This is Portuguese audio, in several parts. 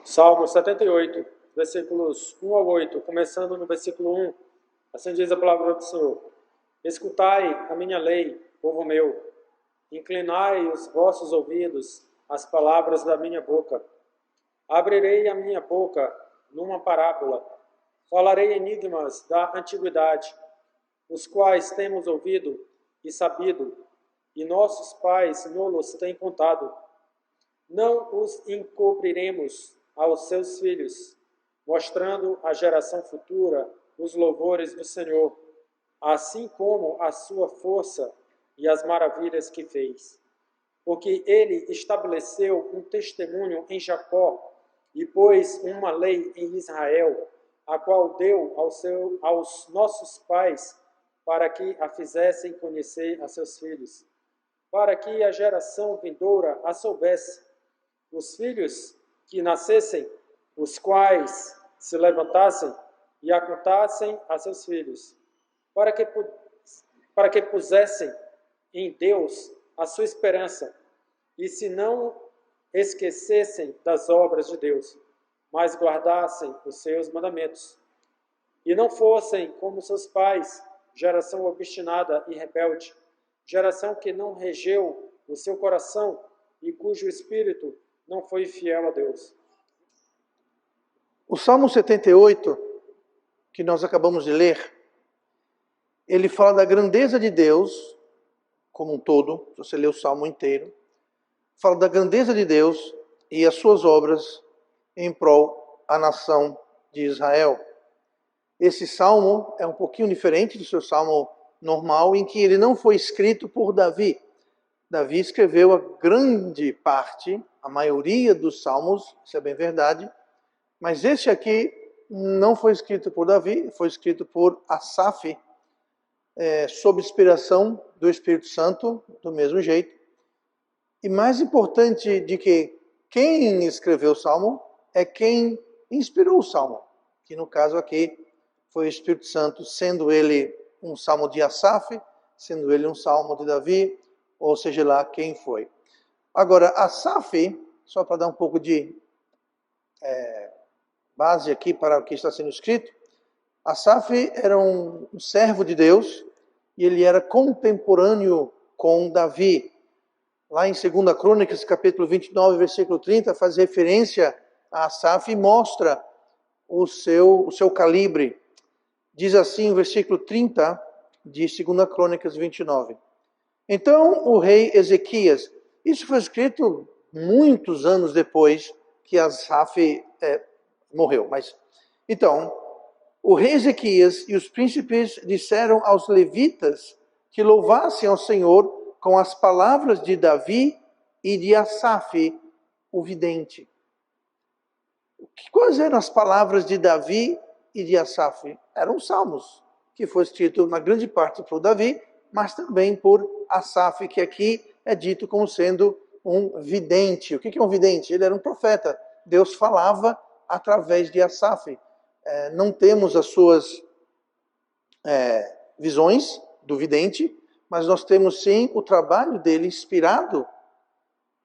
Salmo 78, versículos 1 ao 8, começando no versículo 1. Assim diz a palavra do Senhor. Escutai a minha lei, povo meu. Inclinai os vossos ouvidos às palavras da minha boca. Abrirei a minha boca numa parábola. Falarei enigmas da antiguidade, os quais temos ouvido e sabido, e nossos pais nos têm contado. Não os encobriremos aos seus filhos, mostrando à geração futura os louvores do Senhor, assim como a sua força e as maravilhas que fez. Porque ele estabeleceu um testemunho em Jacó e pôs uma lei em Israel, a qual deu aos nossos pais para que a fizessem conhecer a seus filhos, para que a geração vindoura a soubesse, os filhos que nascessem, os quais se levantassem e a contassem a seus filhos, para que pusessem em Deus a sua esperança, e se não esquecessem das obras de Deus, mas guardassem os seus mandamentos, e não fossem como seus pais, geração obstinada e rebelde, geração que não regeu o seu coração e cujo espírito não foi fiel a Deus. O Salmo 78, que nós acabamos de ler, ele fala da grandeza de Deus como um todo. Se você ler o Salmo inteiro, fala da grandeza de Deus e as suas obras em prol da nação de Israel. Esse Salmo é um pouquinho diferente do seu Salmo normal, em que ele não foi escrito por Davi. Davi escreveu a grande parte, a maioria dos salmos, isso é bem verdade, mas este aqui não foi escrito por Davi, foi escrito por Asaf, sob inspiração do Espírito Santo, do mesmo jeito. E mais importante de que quem escreveu o salmo é quem inspirou o salmo, que no caso aqui foi o Espírito Santo, sendo ele um salmo de Asaf, sendo ele um salmo de Davi, ou seja lá quem foi. Agora, Asaf, só para dar um pouco de base aqui para o que está sendo escrito, Asaf era um servo de Deus e ele era contemporâneo com Davi. Lá em 2 Crônicas, capítulo 29, versículo 30, faz referência a Asaf e mostra o seu calibre. Diz assim o versículo 30 de 2 Crônicas 29. Então o rei Ezequias, isso foi escrito muitos anos depois que Asaf morreu. Então, o rei Ezequias e os príncipes disseram aos levitas que louvassem ao Senhor com as palavras de Davi e de Asaf, o vidente. Quais eram as palavras de Davi e de Asaf? Eram salmos, que foi escrito na grande parte por Davi, mas também por Asaf, que aqui é dito como sendo um vidente. O que é um vidente? Ele era um profeta. Deus falava através de Asaf. Não temos as suas visões do vidente, mas nós temos sim o trabalho dele inspirado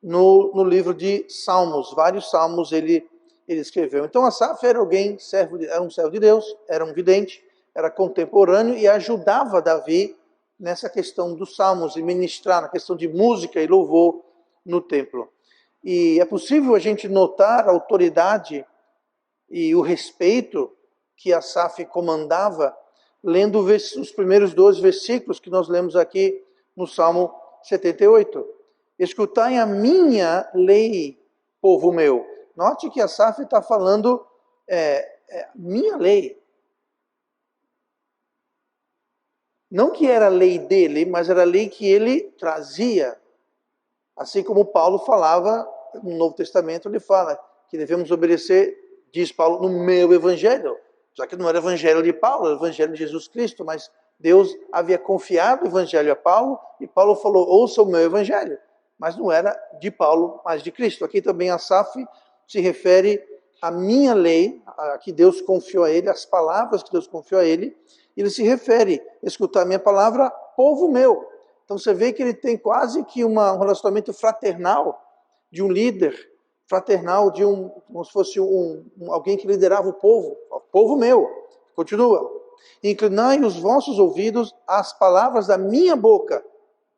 no livro de Salmos. Vários salmos ele escreveu. Então Asaf era era um servo de Deus, era um vidente, era contemporâneo e ajudava Davi nessa questão dos salmos e ministrar na questão de música e louvor no templo. E é possível a gente notar a autoridade e o respeito que Asaf comandava lendo os primeiros 12 versículos que nós lemos aqui no Salmo 78. Escutai a minha lei, povo meu. Note que Asaf está falando minha lei. Não que era a lei dele, mas era a lei que ele trazia. Assim como Paulo falava no Novo Testamento, ele fala que devemos obedecer, diz Paulo, no meu evangelho. Já que não era o evangelho de Paulo, era o evangelho de Jesus Cristo, mas Deus havia confiado o evangelho a Paulo, e Paulo falou, ouça o meu evangelho. Mas não era de Paulo, mas de Cristo. Aqui também Asaf se refere à minha lei, a que Deus confiou a ele, as palavras que Deus confiou a ele. Ele se refere, escutar a minha palavra, povo meu. Então você vê que ele tem quase que um relacionamento fraternal de um líder fraternal de como se fosse alguém que liderava o povo meu. Continua. Inclinai os vossos ouvidos às palavras da minha boca,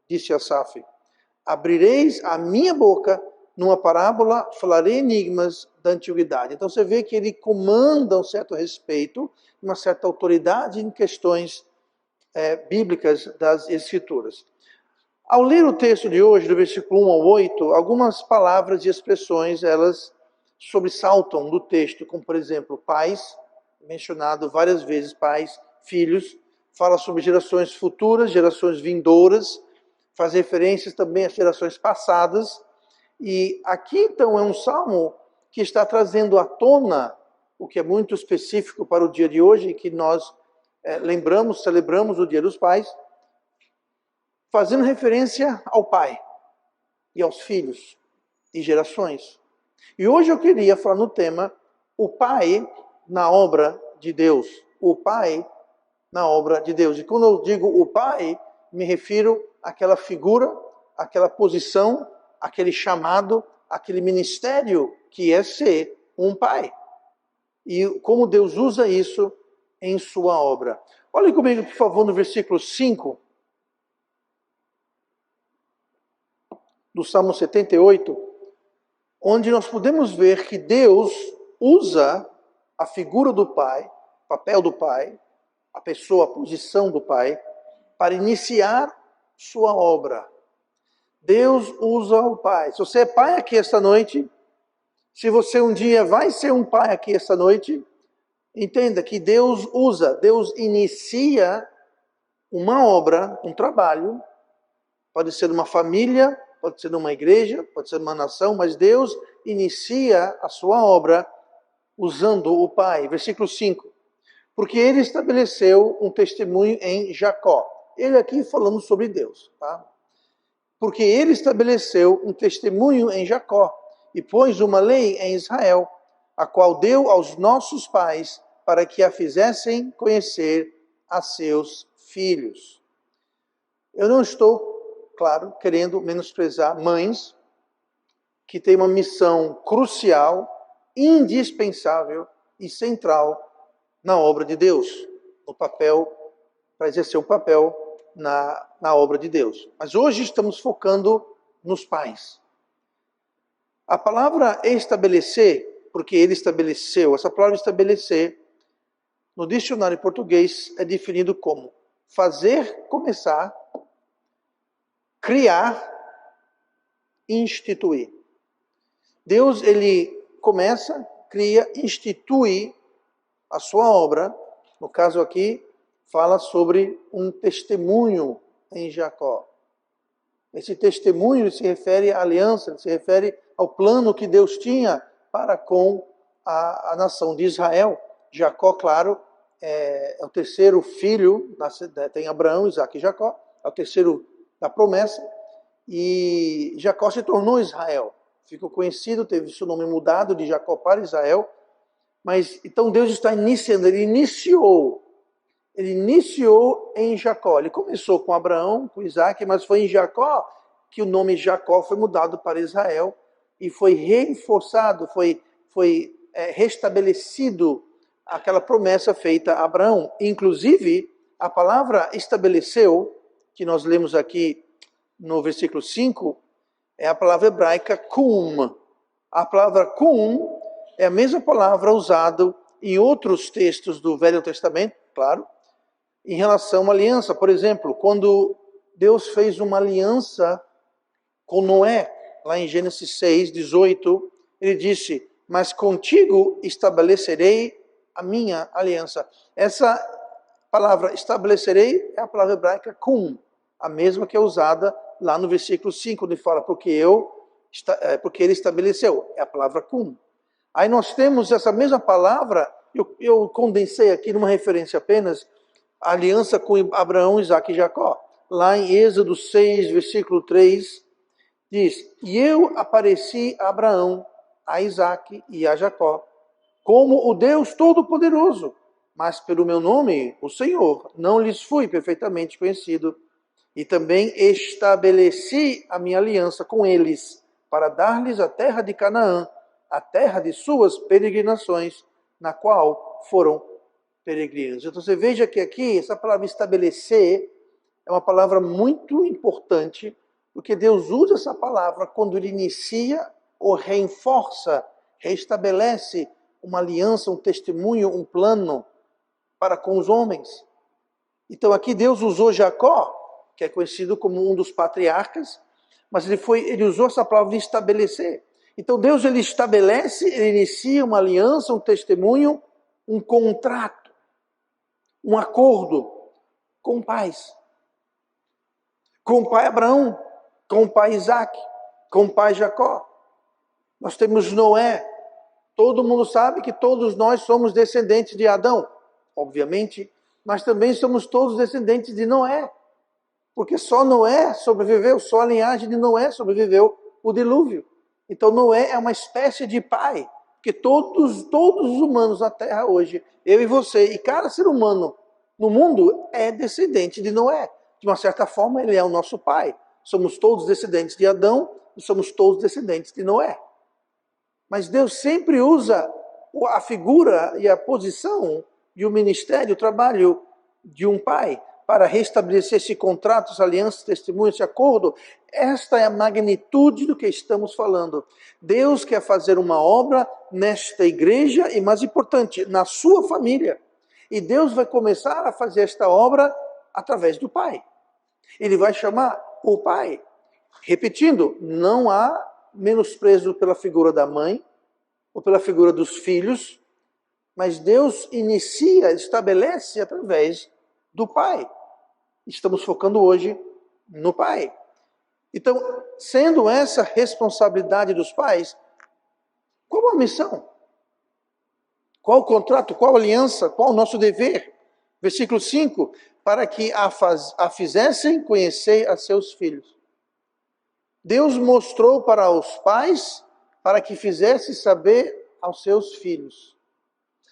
disse Asaf. Abrireis a minha boca, numa parábola falarei enigmas da antiguidade. Então você vê que ele comanda um certo respeito, uma certa autoridade em questões bíblicas das Escrituras. Ao ler o texto de hoje, do versículo 1 ao 8, algumas palavras e expressões, elas sobressaltam do texto, como por exemplo, pais, mencionado várias vezes, pais, filhos, fala sobre gerações futuras, gerações vindouras, faz referências também às gerações passadas, e aqui então é um salmo que está trazendo à tona o que é muito específico para o dia de hoje, que nós celebramos o Dia dos Pais, fazendo referência ao pai e aos filhos e gerações. E hoje eu queria falar no tema o pai na obra de Deus. O pai na obra de Deus. E quando eu digo o pai, me refiro àquela figura, àquela posição, aquele chamado, aquele ministério que é ser um pai. E como Deus usa isso em sua obra. Olhem comigo, por favor, no versículo 5 do Salmo 78, onde nós podemos ver que Deus usa a figura do pai, o papel do pai, a pessoa, a posição do pai, para iniciar sua obra. Deus usa o pai. Se você é pai aqui esta noite, se você um dia vai ser um pai aqui esta noite, entenda que Deus inicia uma obra, um trabalho, pode ser uma família, pode ser numa igreja, pode ser numa nação, mas Deus inicia a sua obra usando o pai. Versículo 5. Porque ele estabeleceu um testemunho em Jacó. Ele aqui falando sobre Deus, tá? Porque ele estabeleceu um testemunho em Jacó e pôs uma lei em Israel, a qual deu aos nossos pais para que a fizessem conhecer a seus filhos. Eu não estou, claro, querendo menosprezar mães que têm uma missão crucial, indispensável e central na obra de Deus, no papel, para exercer um papel na obra de Deus. Mas hoje estamos focando nos pais. A palavra estabelecer, porque ele estabeleceu, essa palavra estabelecer, no dicionário português é definido como fazer começar, criar, instituir. Deus, ele começa, cria, institui a sua obra. No caso aqui, fala sobre um testemunho em Jacó. Esse testemunho se refere à aliança, se refere ao plano que Deus tinha para com a nação de Israel. Jacó, claro, é o terceiro filho, tem Abraão, Isaque e Jacó, é o terceiro da promessa, e Jacó se tornou Israel. Ficou conhecido, teve seu nome mudado de Jacó para Israel, mas então Deus está iniciando, ele iniciou em Jacó. Ele começou com Abraão, com Isaque, mas foi em Jacó que o nome Jacó foi mudado para Israel e foi reforçado, foi restabelecido aquela promessa feita a Abraão. Inclusive, a palavra estabeleceu, que nós lemos aqui no versículo 5, é a palavra hebraica kum. A palavra kum é a mesma palavra usada em outros textos do Velho Testamento, claro, em relação à aliança. Por exemplo, quando Deus fez uma aliança com Noé, lá em Gênesis 6, 18, ele disse, mas contigo estabelecerei a minha aliança. Essa palavra estabelecerei é a palavra hebraica kum, a mesma que é usada lá no versículo 5, onde fala, porque ele estabeleceu, é a palavra kum. Aí nós temos essa mesma palavra, eu condensei aqui numa referência apenas, a aliança com Abraão, Isaque e Jacó. Lá em Êxodo 6, versículo 3, diz, e eu apareci a Abraão, a Isaque e a Jacó, como o Deus Todo-Poderoso, mas pelo meu nome, o Senhor, não lhes fui perfeitamente conhecido, e também estabeleci a minha aliança com eles, para dar-lhes a terra de Canaã, a terra de suas peregrinações, na qual foram peregrinos. Então você veja que aqui, essa palavra estabelecer é uma palavra muito importante, porque Deus usa essa palavra quando Ele inicia ou reforça, restabelece uma aliança, um testemunho, um plano para com os homens. Então aqui Deus usou Jacó, que é conhecido como um dos patriarcas, mas ele usou essa palavra de estabelecer. Então Deus ele estabelece, ele inicia uma aliança, um testemunho, um contrato, um acordo com pais. Com o pai Abraão, com o pai Isaac, com o pai Jacó. Nós temos Noé. Todo mundo sabe que todos nós somos descendentes de Adão, obviamente, mas também somos todos descendentes de Noé. Porque só Noé sobreviveu, só a linhagem de Noé sobreviveu o dilúvio. Então Noé é uma espécie de pai, que todos os humanos na terra hoje, eu e você, e cada ser humano no mundo é descendente de Noé. De uma certa forma, ele é o nosso pai. Somos todos descendentes de Adão e somos todos descendentes de Noé. Mas Deus sempre usa a figura e a posição e o ministério, o trabalho de um pai para restabelecer esse contrato, essa aliança, esse testemunho, esse acordo. Esta é a magnitude do que estamos falando. Deus quer fazer uma obra nesta igreja e, mais importante, na sua família. E Deus vai começar a fazer esta obra através do pai. Ele vai chamar o pai. Repetindo, não há menosprezo pela figura da mãe ou pela figura dos filhos, mas Deus inicia, estabelece através do pai. Estamos focando hoje no pai. Então, sendo essa responsabilidade dos pais, qual a missão? Qual o contrato? Qual a aliança? Qual o nosso dever? Versículo 5, para que a fizessem conhecer a seus filhos. Deus mostrou para os pais, para que fizesse saber aos seus filhos.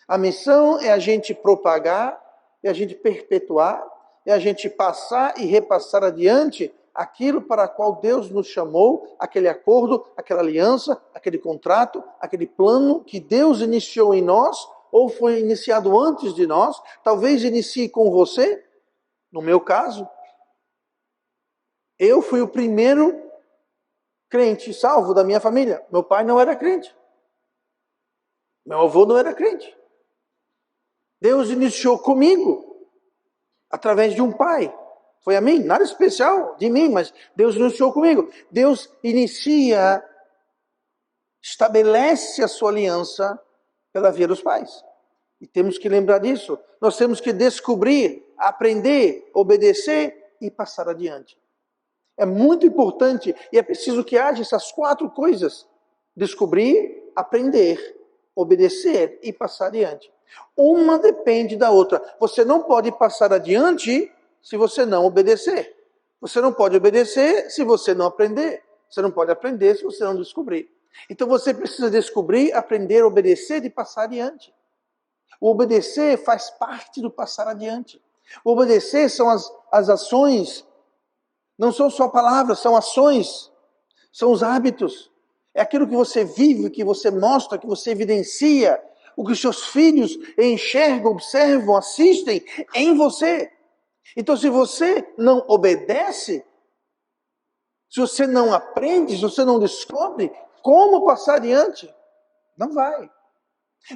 A missão é a gente propagar, é a gente perpetuar, é a gente passar e repassar adiante aquilo para o qual Deus nos chamou, aquele acordo, aquela aliança, aquele contrato, aquele plano que Deus iniciou em nós, ou foi iniciado antes de nós, talvez inicie com você. No meu caso, eu fui o primeiro crente salvo da minha família. Meu pai não era crente. Meu avô não era crente. Deus iniciou comigo através de um pai. Foi a mim, nada especial de mim, mas Deus iniciou comigo. Deus inicia, estabelece a sua aliança pela via dos pais. E temos que lembrar disso. Nós temos que descobrir, aprender, obedecer e passar adiante. É muito importante e é preciso que haja essas 4 coisas. Descobrir, aprender, obedecer e passar adiante. Uma depende da outra. Você não pode passar adiante se você não obedecer. Você não pode obedecer se você não aprender. Você não pode aprender se você não descobrir. Então você precisa descobrir, aprender, obedecer e passar adiante. O obedecer faz parte do passar adiante. O obedecer são as ações, não são só palavras, são ações, são os hábitos. É aquilo que você vive, que você mostra, que você evidencia, o que os seus filhos enxergam, observam, assistem em você. Então, se você não obedece, se você não aprende, se você não descobre como passar adiante, não vai.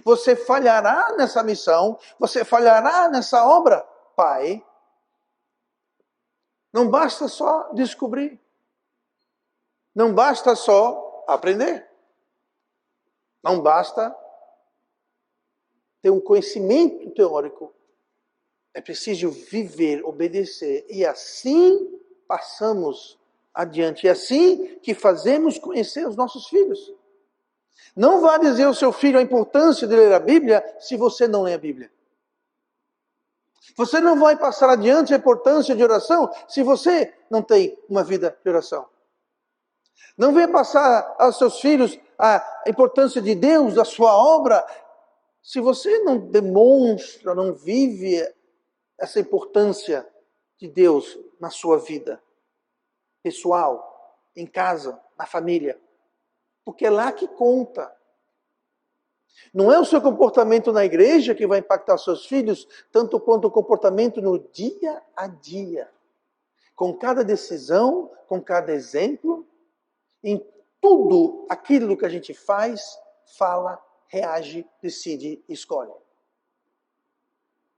Você falhará nessa missão, você falhará nessa obra, pai. Não basta só descobrir. Não basta só aprender. Não basta ter um conhecimento teórico. É preciso viver, obedecer. E assim passamos adiante. É assim que fazemos conhecer os nossos filhos. Não vá dizer ao seu filho a importância de ler a Bíblia se você não lê a Bíblia. Você não vai passar adiante a importância de oração se você não tem uma vida de oração. Não venha passar aos seus filhos a importância de Deus, da sua obra, se você não demonstra, não vive essa importância de Deus na sua vida pessoal, em casa, na família. Porque é lá que conta. Não é o seu comportamento na igreja que vai impactar seus filhos, tanto quanto o comportamento no dia a dia. Com cada decisão, com cada exemplo, em tudo aquilo que a gente faz, fala, reage, decide e escolhe.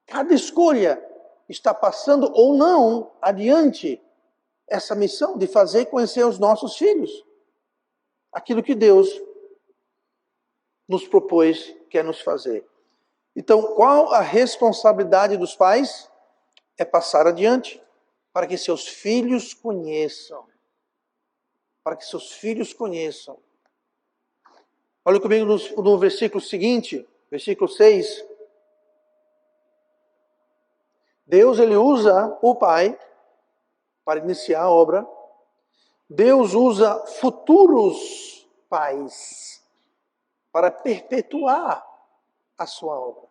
Cada escolha está passando ou não adiante essa missão de fazer conhecer aos nossos filhos aquilo que Deus nos propôs, quer nos fazer. Então, qual a responsabilidade dos pais? É passar adiante, para que seus filhos conheçam. Para que seus filhos conheçam. Olha comigo no versículo seguinte, versículo 6. Deus, ele usa o pai para iniciar a obra. Deus usa futuros pais para perpetuar a sua obra.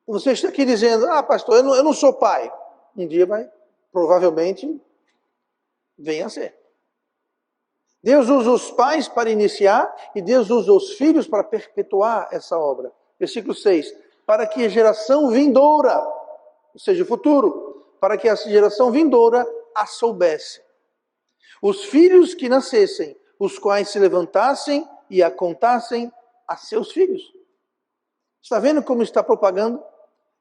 Você está aqui dizendo, pastor, eu não sou pai. Um dia vai, provavelmente, venha a ser. Deus usa os pais para iniciar e Deus usa os filhos para perpetuar essa obra. Versículo 6. Para que a geração vindoura, ou seja, o futuro, para que a geração vindoura a soubesse. Os filhos que nascessem, os quais se levantassem e a contassem a seus filhos. Está vendo como está propagando?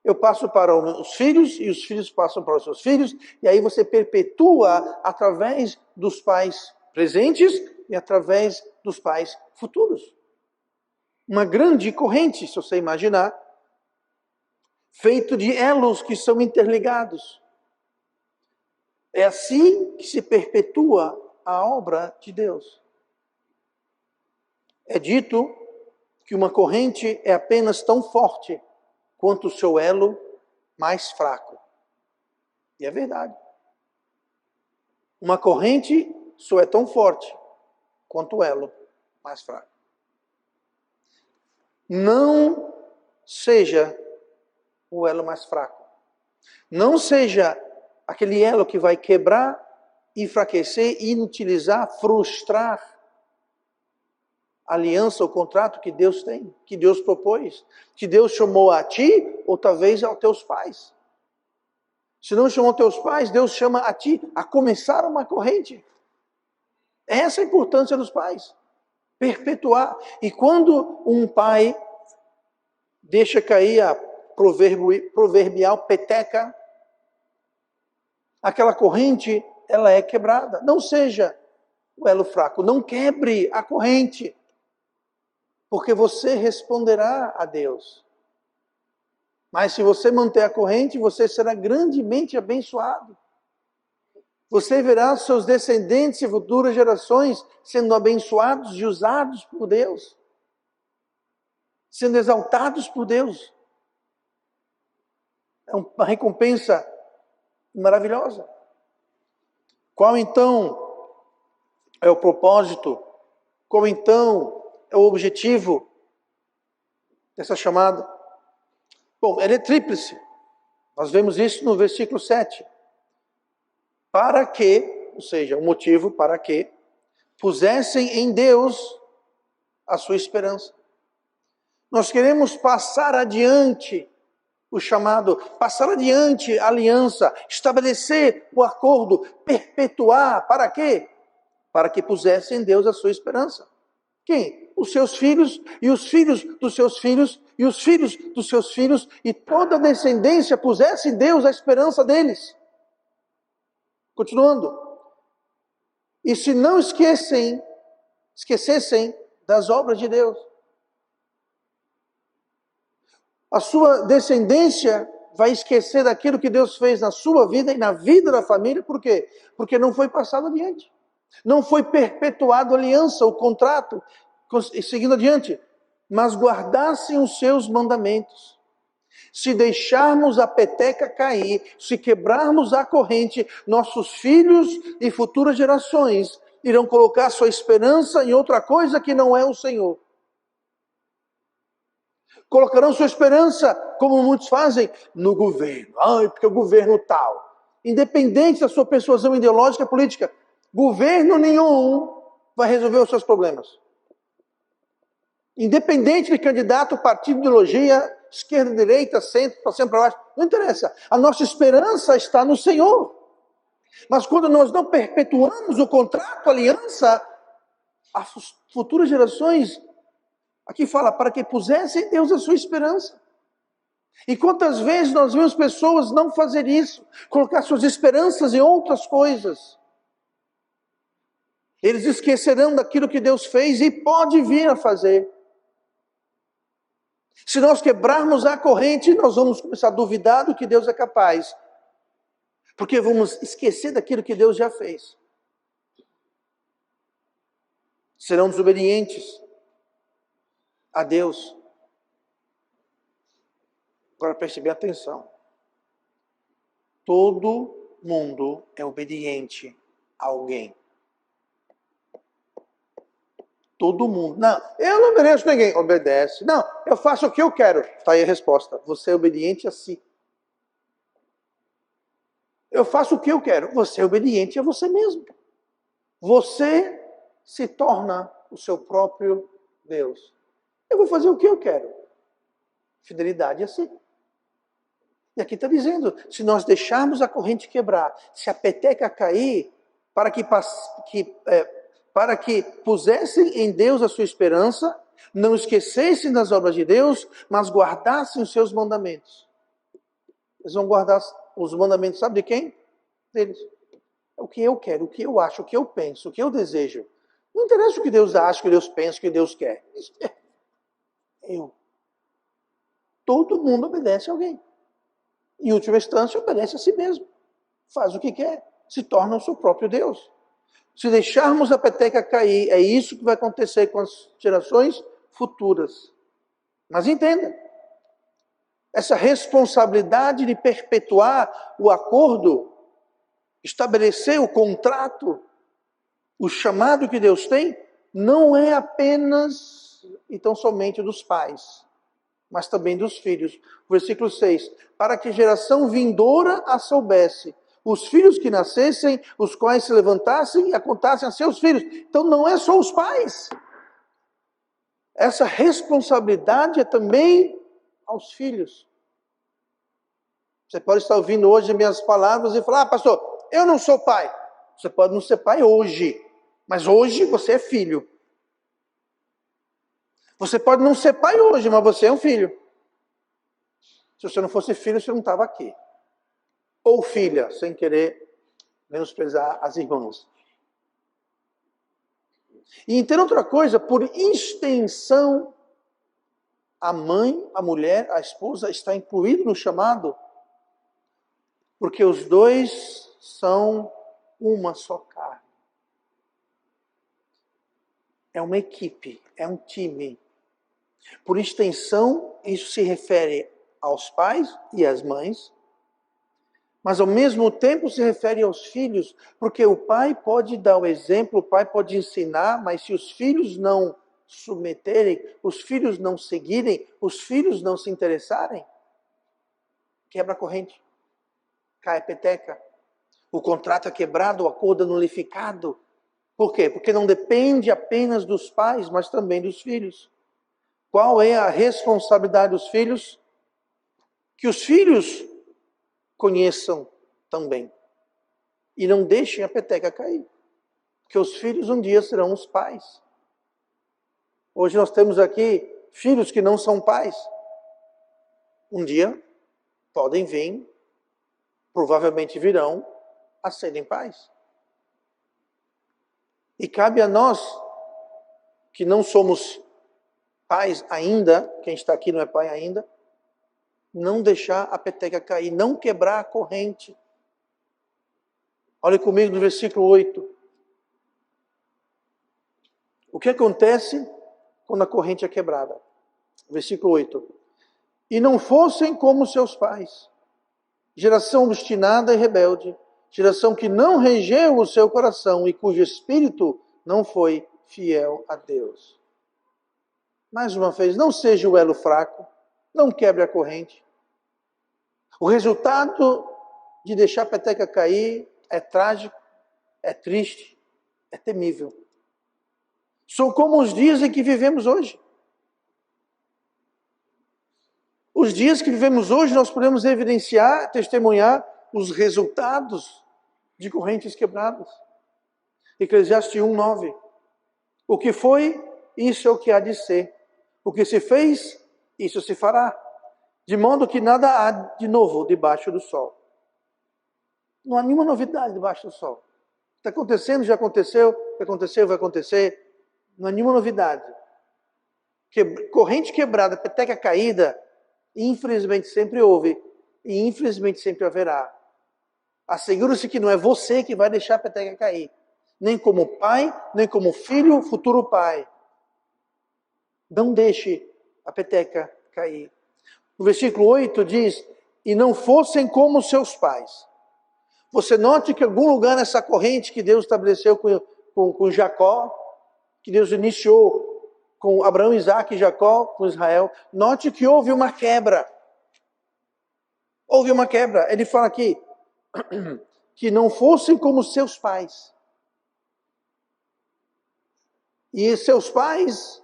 Eu passo para os filhos e os filhos passam para os seus filhos, e aí você perpetua através dos pais presentes e através dos pais futuros. Uma grande corrente, se você imaginar, feito de elos que são interligados. É assim que se perpetua a obra de Deus. É dito que uma corrente é apenas tão forte quanto o seu elo mais fraco. E é verdade. Uma corrente só é tão forte quanto o elo mais fraco. Não seja o elo mais fraco. Não seja aquele elo que vai quebrar, enfraquecer, inutilizar, frustrar a aliança, o contrato que Deus tem, que Deus propôs, que Deus chamou a ti ou talvez aos teus pais. Se não chamou teus pais, Deus chama a ti a começar uma corrente. Essa é a importância dos pais. Perpetuar. E quando um pai deixa cair a proverbial peteca, aquela corrente, ela é quebrada. Não seja o elo fraco, não quebre a corrente, porque você responderá a Deus. Mas se você manter a corrente, você será grandemente abençoado. Você verá seus descendentes e futuras gerações sendo abençoados e usados por Deus, sendo exaltados por Deus. É uma recompensa maravilhosa. Qual então é o propósito? Qual então é o objetivo dessa chamada? Bom, ela é tríplice. Nós vemos isso no versículo 7. Para que, ou seja, o motivo para que pusessem em Deus a sua esperança. Nós queremos passar adiante o chamado, passar adiante a aliança, estabelecer o acordo, perpetuar. Para quê? Para que pusessem em Deus a sua esperança. Quem? Os seus filhos e os filhos dos seus filhos e os filhos dos seus filhos e toda a descendência pusesse em Deus a esperança deles. Continuando. E se não esquecessem das obras de Deus. A sua descendência vai esquecer daquilo que Deus fez na sua vida e na vida da família. Por quê? Porque não foi passado adiante. Não foi perpetuado a aliança, o contrato, seguindo adiante. Mas guardassem os seus mandamentos. Se deixarmos a peteca cair, se quebrarmos a corrente, nossos filhos e futuras gerações irão colocar sua esperança em outra coisa que não é o Senhor. Colocarão sua esperança, como muitos fazem, no governo. Porque o governo tal. Independente da sua persuasão ideológica e política, governo nenhum vai resolver os seus problemas. Independente de candidato, partido, ideologia, esquerda, direita, centro, para cima, para baixo, não interessa. A nossa esperança está no Senhor. Mas quando nós não perpetuamos o contrato, a aliança, as futuras gerações, aqui fala, para que pusessem em Deus a sua esperança. E quantas vezes nós vemos pessoas não fazer isso, colocar suas esperanças em outras coisas. Eles esquecerão daquilo que Deus fez e pode vir a fazer. Se nós quebrarmos a corrente, nós vamos começar a duvidar do que Deus é capaz. Porque vamos esquecer daquilo que Deus já fez. Serão desobedientes a Deus. Agora preste bem atenção. Todo mundo é obediente a alguém. Todo mundo. Não, eu não mereço ninguém. Obedece. Não, eu faço o que eu quero. Está aí a resposta. Você é obediente a si. Eu faço o que eu quero. Você é obediente a você mesmo. Você se torna o seu próprio Deus. Eu vou fazer o que eu quero. Fidelidade a si. E aqui está dizendo, se nós deixarmos a corrente quebrar, se a peteca cair, para que pusessem em Deus a sua esperança, não esquecessem das obras de Deus, mas guardassem os seus mandamentos. Eles vão guardar os mandamentos, sabe de quem? Deles. É o que eu quero, o que eu acho, o que eu penso, o que eu desejo. Não interessa o que Deus acha, o que Deus pensa, o que Deus quer. Isso é eu. Todo mundo obedece a alguém. Em última instância, obedece a si mesmo. Faz o que quer. Se torna o seu próprio Deus. Se deixarmos a peteca cair, é isso que vai acontecer com as gerações futuras. Mas entenda, essa responsabilidade de perpetuar o acordo, estabelecer o contrato, o chamado que Deus tem, não é apenas e tão somente dos pais, mas também dos filhos. Versículo 6. Para que geração vindoura a soubesse, os filhos que nascessem, os quais se levantassem e a contassem a seus filhos. Então não é só os pais. Essa responsabilidade é também aos filhos. Você pode estar ouvindo hoje minhas palavras e falar, pastor, eu não sou pai. Você pode não ser pai hoje, mas hoje você é filho. Você pode não ser pai hoje, mas você é um filho. Se você não fosse filho, você não estava aqui. Ou filha, sem querer menosprezar as irmãs. E entenda outra coisa, por extensão, a mãe, a mulher, a esposa está incluído no chamado, porque os dois são uma só carne. É uma equipe, é um time. Por extensão, isso se refere aos pais e às mães, mas ao mesmo tempo se refere aos filhos, porque o pai pode dar o exemplo, o pai pode ensinar, mas se os filhos não submeterem, os filhos não seguirem, os filhos não se interessarem, quebra a corrente, cai a peteca, o contrato é quebrado, o acordo é nulificado. Por quê? Porque não depende apenas dos pais, mas também dos filhos. Qual é a responsabilidade dos filhos? Que os filhos conheçam também. E não deixem a peteca cair. Porque os filhos um dia serão os pais. Hoje nós temos aqui filhos que não são pais. Um dia podem vir, provavelmente virão, a serem pais. E cabe a nós, que não somos pais ainda, quem está aqui não é pai ainda, não deixar a peteca cair, não quebrar a corrente. Olhe comigo no versículo 8. O que acontece quando a corrente é quebrada? Versículo 8. E não fossem como seus pais, geração obstinada e rebelde, geração que não regeu o seu coração e cujo espírito não foi fiel a Deus. Mais uma vez, não seja o elo fraco, não quebre a corrente. O resultado de deixar a peteca cair é trágico, é triste, é temível. São como os dias em que vivemos hoje. Os dias que vivemos hoje, nós podemos evidenciar, testemunhar os resultados de correntes quebradas. Eclesiastes 1:9. O que foi, isso é o que há de ser. O que se fez, isso se fará. De modo que nada há de novo debaixo do sol. Não há nenhuma novidade debaixo do sol. Está acontecendo, já aconteceu, vai acontecer. Não há nenhuma novidade. Corrente quebrada, peteca caída, infelizmente sempre houve e infelizmente sempre haverá. Assegure-se que não é você que vai deixar a peteca cair. Nem como pai, nem como filho, futuro pai. Não deixe a peteca cair. No versículo 8 diz, e não fossem como seus pais. Você note que em algum lugar nessa corrente que Deus estabeleceu com Jacó, que Deus iniciou com Abraão, Isaac e Jacó, com Israel, note que houve uma quebra. Houve uma quebra. Ele fala aqui, que não fossem como seus pais. E seus pais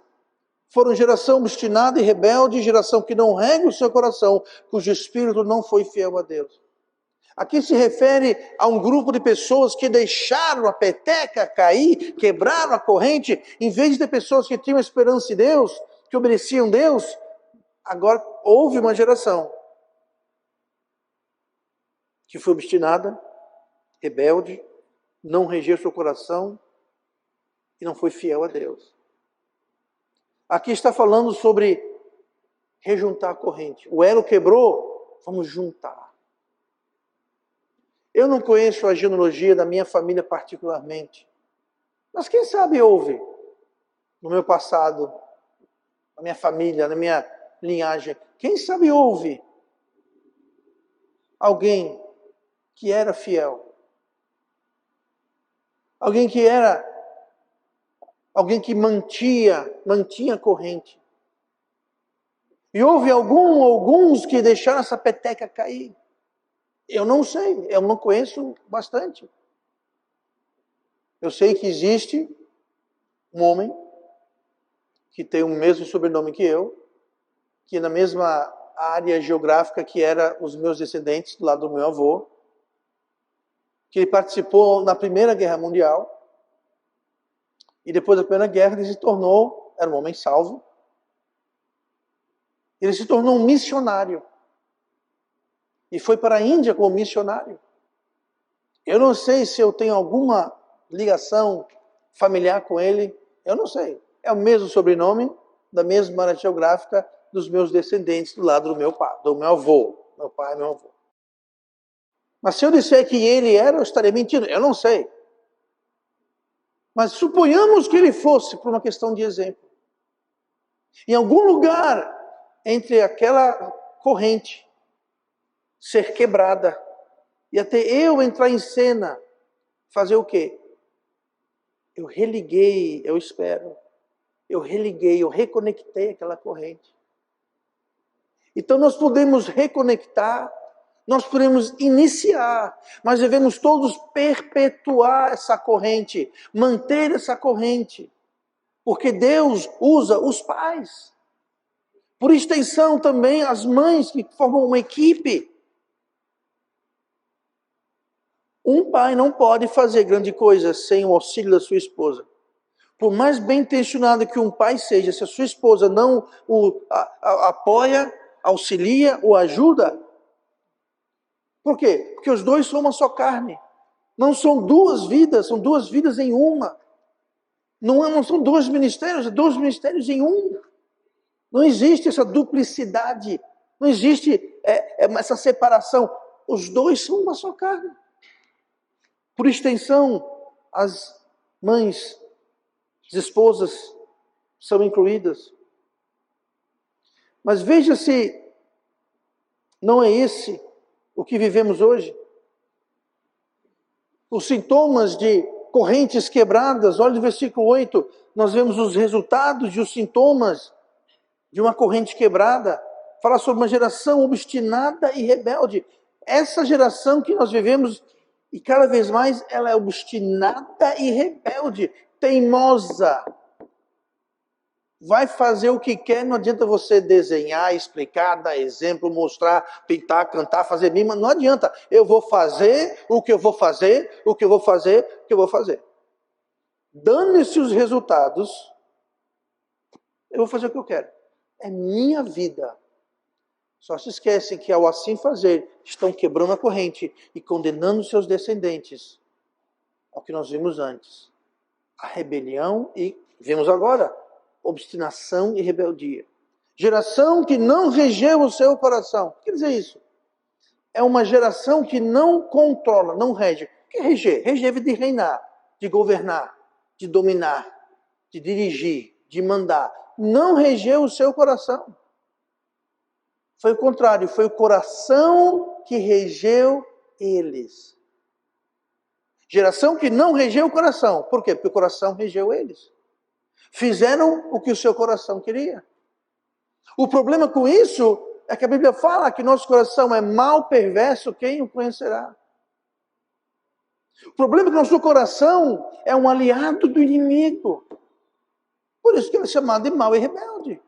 foram geração obstinada e rebelde, geração que não rega o seu coração, cujo espírito não foi fiel a Deus. Aqui se refere a um grupo de pessoas que deixaram a peteca cair, quebraram a corrente, em vez de ter pessoas que tinham esperança em Deus, que obedeciam a Deus. Agora houve uma geração que foi obstinada, rebelde, não regeu seu coração e não foi fiel a Deus. Aqui está falando sobre rejuntar a corrente. O elo quebrou, vamos juntar. Eu não conheço a genealogia da minha família particularmente, mas quem sabe houve no meu passado, na minha família, na minha linhagem, quem sabe houve alguém que era fiel, alguém que mantinha a corrente. E houve alguns que deixaram essa peteca cair. Eu não sei, eu não conheço bastante. Eu sei que existe um homem que tem o mesmo sobrenome que eu, que na mesma área geográfica que era os meus descendentes, do lado do meu avô, que ele participou na Primeira Guerra Mundial, e depois da Primeira Guerra ele se tornou, era um homem salvo, ele se tornou um missionário. E foi para a Índia como missionário. Eu não sei se eu tenho alguma ligação familiar com ele, eu não sei. É o mesmo sobrenome, da mesma área geográfica dos meus descendentes do lado do meu pai, do meu avô. Meu pai e meu avô. Mas se eu disser que ele era, eu estaria mentindo. Eu não sei. Mas suponhamos que ele fosse, por uma questão de exemplo. Em algum lugar entre aquela corrente ser quebrada e até eu entrar em cena, fazer o quê? Eu religuei, eu espero. Eu religuei, eu reconectei aquela corrente. Então nós podemos reconectar, nós podemos iniciar, mas devemos todos perpetuar essa corrente, manter essa corrente, porque Deus usa os pais. Por extensão também as mães que formam uma equipe. Um pai não pode fazer grande coisa sem o auxílio da sua esposa. Por mais bem intencionado que um pai seja, se a sua esposa não o apoia, auxilia, o ajuda. Por quê? Porque os dois são uma só carne. Não são duas vidas, são duas vidas em uma. Não são dois ministérios, é dois ministérios em um. Não existe essa duplicidade, não existe essa separação. Os dois são uma só carne. Por extensão, as mães, as esposas são incluídas. Mas veja se não é esse o que vivemos hoje. Os sintomas de correntes quebradas, olha no versículo 8, nós vemos os resultados e os sintomas de uma corrente quebrada. Fala sobre uma geração obstinada e rebelde. Essa geração que nós vivemos, e cada vez mais ela é obstinada e rebelde, teimosa. vai fazer o que quer, não adianta você desenhar, explicar, dar exemplo, mostrar, pintar, cantar, fazer mima, não adianta. Eu vou fazer o que eu vou fazer, o que eu vou fazer, o que eu vou fazer. Dane-se os resultados, eu vou fazer o que eu quero. É minha vida. Só se esquecem que ao assim fazer, estão quebrando a corrente e condenando seus descendentes ao que nós vimos antes. A rebelião e, vimos agora, obstinação e rebeldia. Geração que não regeu o seu coração. O que quer dizer isso? É uma geração que não controla, não rege. O que é reger? Reger é de reinar, de governar, de dominar, de dirigir, de mandar. Não regeu o seu coração. Foi o contrário, foi o coração que regeu eles. Geração que não regeu o coração. Por quê? Porque o coração regeu eles. Fizeram o que o seu coração queria. O problema com isso é que a Bíblia fala que nosso coração é mau, perverso, quem o conhecerá? O problema é que nosso coração é um aliado do inimigo. Por isso que ele é chamado de mau e rebelde.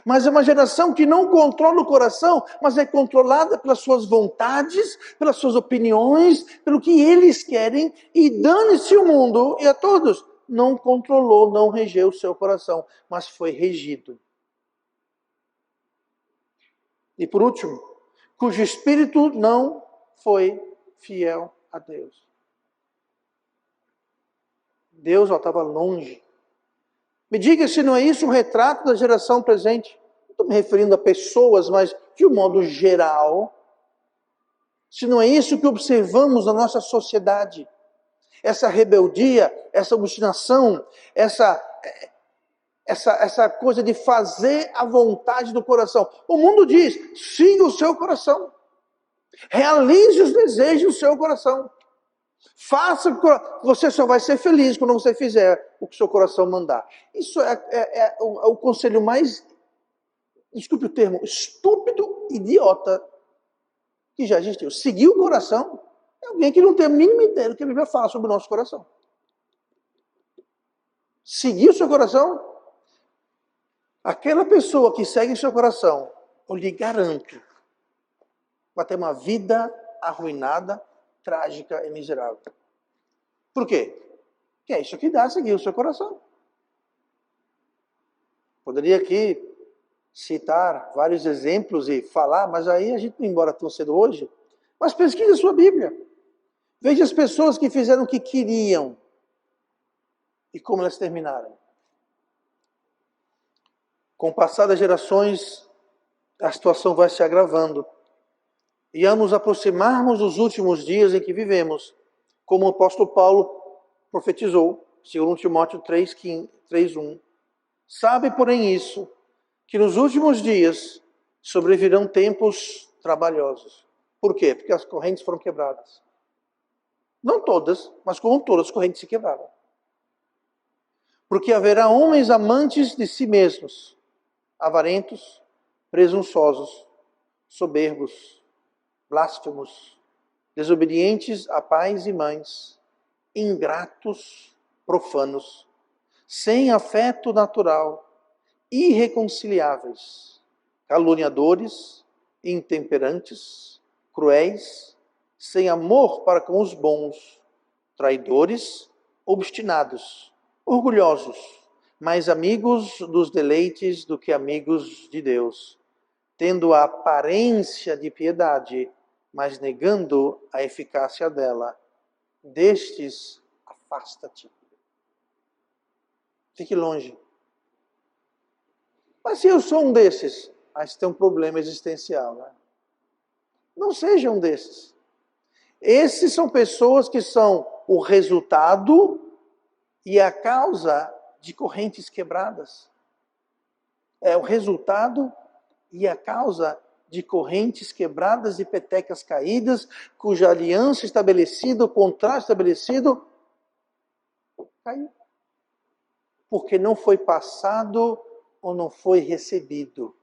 Mas é uma geração que não controla o coração, mas é controlada pelas suas vontades, pelas suas opiniões, pelo que eles querem, e dane-se o mundo e a todos. Não controlou, não regeu o seu coração, mas foi regido. E por último, cujo espírito não foi fiel a Deus. Deus estava longe. Me diga se não é isso um retrato da geração presente. Não estou me referindo a pessoas, mas de um modo geral. Se não é isso que observamos na nossa sociedade. Essa rebeldia, essa obstinação, essa coisa de fazer a vontade do coração. O mundo diz, siga o seu coração. Realize os desejos do seu coração. Faça, você só vai ser feliz quando você fizer o que o seu coração mandar. Isso é o conselho mais, desculpe o termo, estúpido, idiota que já existiu. Seguir o coração é alguém que não tem a mínima ideia do que a Bíblia fala sobre o nosso coração. Seguir o seu coração, aquela pessoa que segue o seu coração, eu lhe garanto, vai ter uma vida arruinada, trágica e miserável. Por quê? Porque é isso que dá a seguir o seu coração. Poderia aqui citar vários exemplos e falar, mas aí a gente não vai embora tão cedo hoje. Mas pesquise a sua Bíblia. Veja as pessoas que fizeram o que queriam e como elas terminaram. Com o passar das gerações, a situação vai se agravando. E ao nos aproximarmos dos últimos dias em que vivemos, como o apóstolo Paulo profetizou, segundo Timóteo 3:1, sabe, porém, isso, que nos últimos dias sobrevirão tempos trabalhosos. Por quê? Porque as correntes foram quebradas. Não todas, mas como todas as correntes se quebraram. Porque haverá homens amantes de si mesmos, avarentos, presunçosos, soberbos, blasfemos, desobedientes a pais e mães, ingratos, profanos, sem afeto natural, irreconciliáveis, caluniadores, intemperantes, cruéis, sem amor para com os bons, traidores, obstinados, orgulhosos, mais amigos dos deleites do que amigos de Deus, tendo a aparência de piedade, mas negando a eficácia dela. Destes, afasta-te. Fique longe. Mas se eu sou um desses, aí você tem um problema existencial, né? Não seja um desses. Esses são pessoas que são o resultado e a causa de correntes quebradas. É o resultado e a causa de correntes quebradas e petecas caídas, cuja aliança estabelecida, o contrato estabelecido, caiu. Porque não foi passado ou não foi recebido.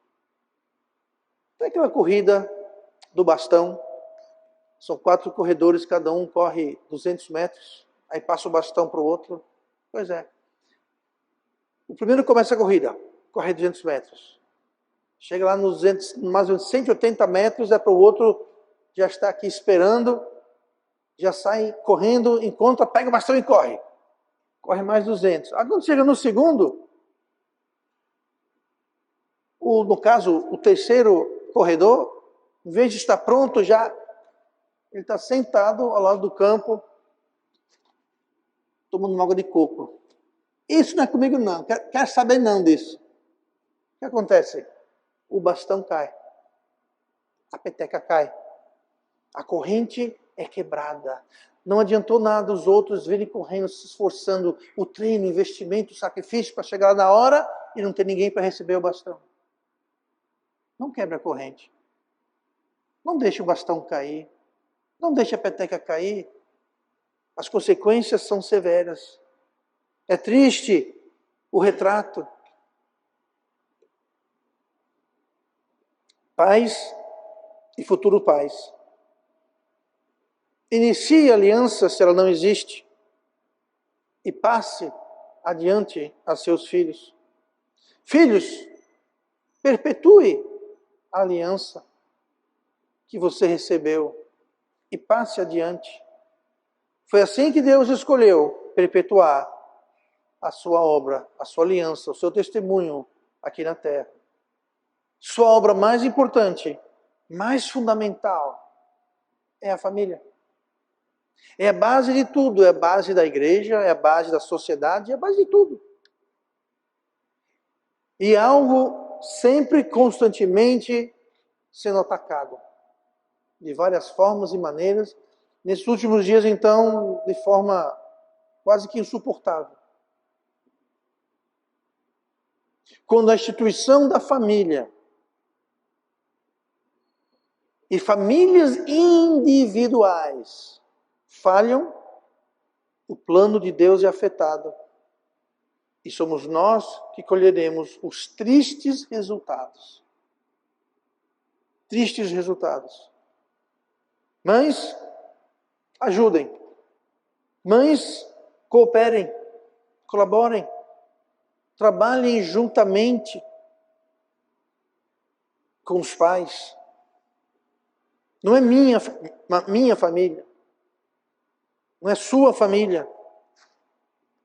Tem aquela corrida do bastão, são 4 corredores, cada um corre 200 metros, aí passa o bastão para o outro. Pois é. O primeiro começa a corrida, corre 200 metros. Chega lá nos 200, mais ou menos 180 metros, é para o outro já está aqui esperando, já sai correndo, encontra, pega o bastão e corre. Corre mais 200. Agora, quando chega no segundo, no caso, o terceiro corredor, em vez de estar pronto já, ele está sentado ao lado do campo, tomando uma água de coco. Isso não é comigo não, quero saber não disso. O que acontece? O bastão cai, a peteca cai, a corrente é quebrada. Não adiantou nada os outros virem correndo, se esforçando, o treino, o investimento, o sacrifício para chegar lá na hora e não ter ninguém para receber o bastão. Não quebra a corrente. Não deixe o bastão cair. Não deixe a peteca cair. As consequências são severas. É triste o retrato. Pais e futuro pais. Inicie a aliança se ela não existe e passe adiante a seus filhos. Filhos, perpetue a aliança que você recebeu e passe adiante. Foi assim que Deus escolheu perpetuar a sua obra, a sua aliança, o seu testemunho aqui na terra. Sua obra mais importante, mais fundamental, é a família. É a base de tudo, é a base da igreja, é a base da sociedade, é a base de tudo. E algo sempre, constantemente sendo atacado, de várias formas e maneiras. Nesses últimos dias, então, de forma quase que insuportável. Quando a instituição da família e famílias individuais falham, o plano de Deus é afetado. E somos nós que colheremos os tristes resultados. Tristes resultados. Mães, ajudem. Mães, cooperem, colaborem. Trabalhem juntamente com os pais. Não é minha família. Não é sua família.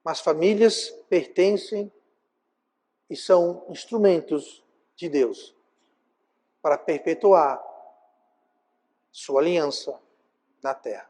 Mas famílias pertencem e são instrumentos de Deus para perpetuar sua aliança na terra.